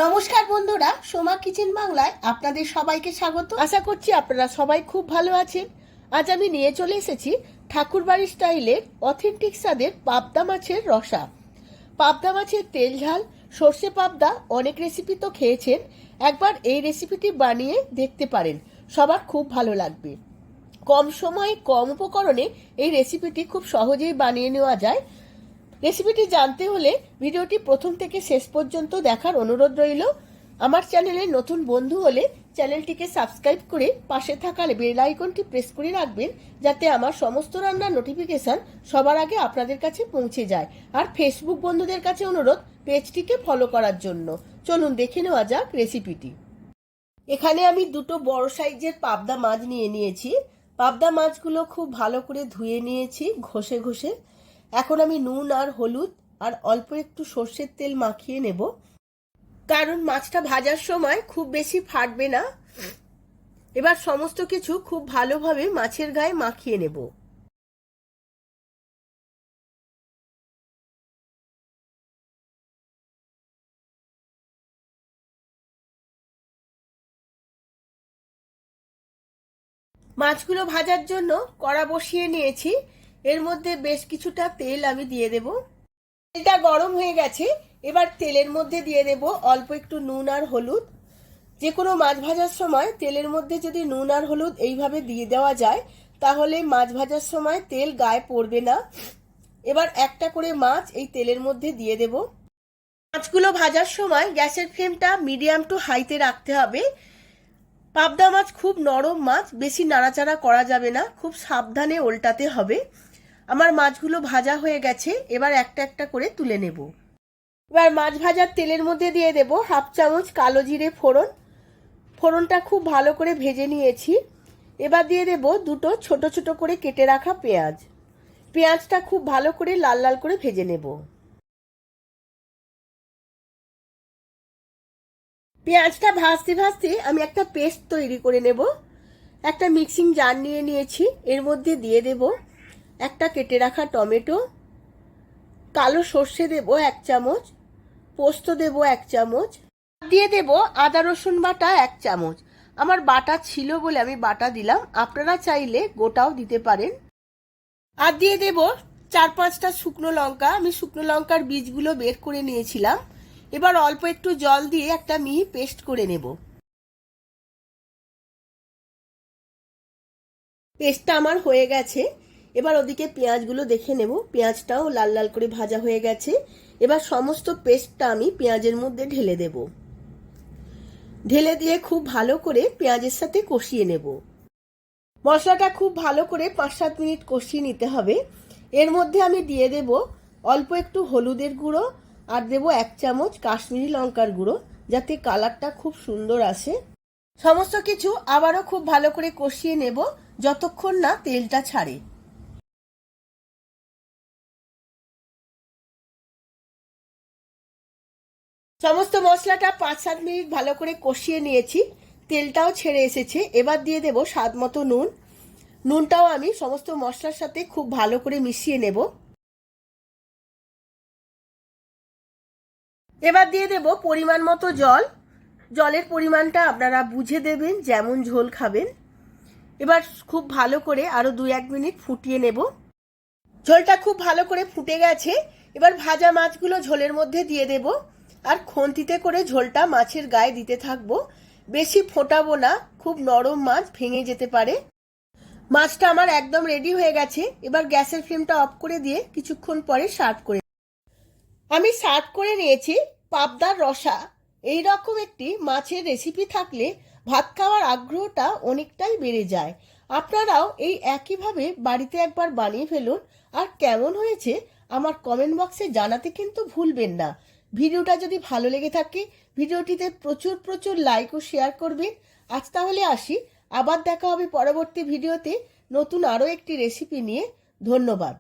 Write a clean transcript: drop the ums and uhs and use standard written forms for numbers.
নমস্কার বন্ধুরা, সোমা কিচেন বাংলায় আপনাদের সবাইকে স্বাগত। আশা করছি আপনারা সবাই খুব ভালো আছেন। আজ আমি নিয়ে চলে এসেছি ঠাকুরবাড়ি স্টাইলের অথেন্টিক স্বাদের পাবদা মাছের রসা। পাবদা মাছের তেল ঝাল সর্ষে পাবদা অনেক রেসিপি তো খেয়েছেন, একবার এই রেসিপিটি বানিয়ে দেখতে পারেন, সবার খুব ভালো লাগবে। কম সময়ে কম উপকরণে এই রেসিপিটি খুব সহজেই বানিয়ে নেওয়া যায়। রেসিপিটি জানতে হলে ভিডিওটি প্রথম থেকে শেষ পর্যন্ত দেখার অনুরোধ রইল। আমার চ্যানেলে নতুন বন্ধু হলে চ্যানেলটিকে সাবস্ক্রাইব করে পাশে থাকা বেল আইকনটি প্রেস করে রাখবেন, যাতে আমার সমস্ত রান্নার নোটিফিকেশন সবার আগে আপনাদের কাছে পৌঁছে যায়। আর ফেসবুক বন্ধুদের কাছে অনুরোধ পেজটিকে ফলো করার জন্য। চলুন দেখে নেওয়া যাক রেসিপিটি। এখানে আমি দুটো বড় সাইজের পাবদা মাছ নিয়ে নিয়েছি। পাবদা মাছগুলো খুব ভালো করে ধুয়ে নিয়েছি ঘষে ঘষে। এখন আমি নুন আর হলুদ আর অল্প একটু সর্ষের তেল মাখিয়ে নেব, কারণ মাছটা ভাজার সময় খুব বেশি ফাটবে না। এবার সমস্ত কিছু খুব ভালোভাবে মাছের গায়ে মাখিয়ে নেব। মাছগুলো ভাজার জন্য কড়া বসিয়ে নিয়েছি। এর মধ্যে বেশ কিছুটা তেল আমি দিয়ে দেব। তেলটা গরম হয়ে গেছে। এবার তেলের মধ্যে দিয়ে দেব অল্প একটু নুন আর হলুদ। যে কোনো মাছ ভাজার সময় তেলের মধ্যে যদি নুন আর হলুদ এইভাবে দিয়ে দেওয়া যায়, তাহলে মাছ ভাজার সময় তেল গায়ে পড়বে না। এবার একটা করে মাছ এই তেলের মধ্যে দিয়ে দেব। মাছগুলো ভাজার সময় গ্যাসের ফ্লেমটা মিডিয়াম টু হাইতে রাখতে হবে। পাবদা মাছ খুব নরম মাছ, বেশি নাড়াচাড়া করা যাবে না, খুব সাবধানে ওল্টাতে হবে। আমার মাছগুলো ভাজা হয়ে গেছে, এবার একটা একটা করে তুলে নেব। এবার মাছ ভাজার তেলের মধ্যে দিয়ে দেব হাফ চামচ কালো জিরে ফোড়ন। ফোড়নটা খুব ভালো করে ভেজে নিয়েছি। এবার দিয়ে দেব দুটো ছোট ছোট করে কেটে রাখা পেঁয়াজ। পেঁয়াজটা খুব ভালো করে লাল লাল করে ভেজে নেব। পেঁয়াজটা ভাজতে ভাজতে আমি একটা পেস্ট তৈরি করে নেব। একটা মিক্সিং জার নিয়ে নিয়েছি, এর মধ্যে দিয়ে দেব একটা কেটে রাখা টমেটো, কালো সর্ষে দেব 1 চামচ, পোস্ত দেব 1 চামচ, দিয়ে দেব আদা রসুন বাটা 1 চামচ। আমার বাটা ছিল বলে আমি বাটা দিলাম, আপনারা চাইলে গোটাও দিতে পারেন। আর দিয়ে দেব 4-5টা শুকনো লঙ্কা। আমি শুকনো লঙ্কার বীজগুলো বের করে নিয়েছিলাম। এবার অল্প একটু জল দিয়ে একটা মিহি পেস্ট করে নেব। পেস্টটা আমার হয়ে গেছে। এবার ওদিকে পেঁয়াজগুলো দেখে নেব। পেঁয়াজটাও লাল লাল করে ভাজা হয়ে গেছে। এবার সমস্ত পেস্টটা আমি পেঁয়াজের মধ্যে ঢেলে দেব। ঢেলে দিয়ে খুব ভালো করে পেঁয়াজের সাথে কষিয়ে নেব। মশলাটা খুব ভালো করে 5-7 মিনিট কষিয়ে নিতে হবে। এর মধ্যে আমি দিয়ে দেব অল্প একটু হলুদের গুঁড়ো আর দেব 1 চামচ কাশ্মীরি লঙ্কার গুঁড়ো, যাতে কালারটা খুব সুন্দর আসে। সমস্ত কিছু আবারও খুব ভালো করে কষিয়ে নেব যতক্ষণ না তেলটা ছাড়ে। সমস্ত মশলাটা 5-7 মিনিট ভালো করে কষিয়ে নিয়েছি, তেলটাও ছেড়ে এসেছে। এবার দিয়ে দেব স্বাদ মতো নুন। নুনটাও আমি সমস্ত মশলার সাথে খুব ভালো করে মিশিয়ে নেব। এবার দিয়ে দেব পরিমাণ মতো জল। জলের পরিমাণটা আপনারা বুঝে দেবেন, যেমন ঝোল খাবেন। এবার খুব ভালো করে আরো 2-1 মিনিট ফুটিয়ে নেব। ঝোলটা খুব ভালো করে ফুটে গেছে। এবার ভাজা মাছগুলো ঝোলের মধ্যে দিয়ে দেব আর খুন্তিতে করে ঝোলটা মাছের গায়ে দিতে থাকবো। বেশি ফোটাবো না, খুব নরম মাছ ভেঙে যেতে পারে। মাছটা আমার একদম রেডি হয়ে গেছে। এবার গ্যাসের ফ্লেমটা অফ করে দিয়ে কিছুক্ষণ পরে সার্ভ করে আমি সার্ভ করে নিয়েছি পাবদার রসা। এই রকম একটি মাছের রেসিপি থাকলে ভাত খাওয়ার আগ্রহটা অনেকটাই বেড়ে যায়। আপনারাও এই একইভাবে বাড়িতে একবার বানিয়ে ফেলুন, আর কেমন হয়েছে আমার কমেন্ট বক্সে জানাতে কিন্তু ভুলবেন না। ভিডিওটা যদি ভালো লেগে থাকে ভিডিওটিতে প্রচুর প্রচুর লাইক ও শেয়ার করবেন। আজ তাহলে আসি, আবার দেখা হবে পরবর্তী ভিডিওতে নতুন আরও একটি রেসিপি নিয়ে। ধন্যবাদ।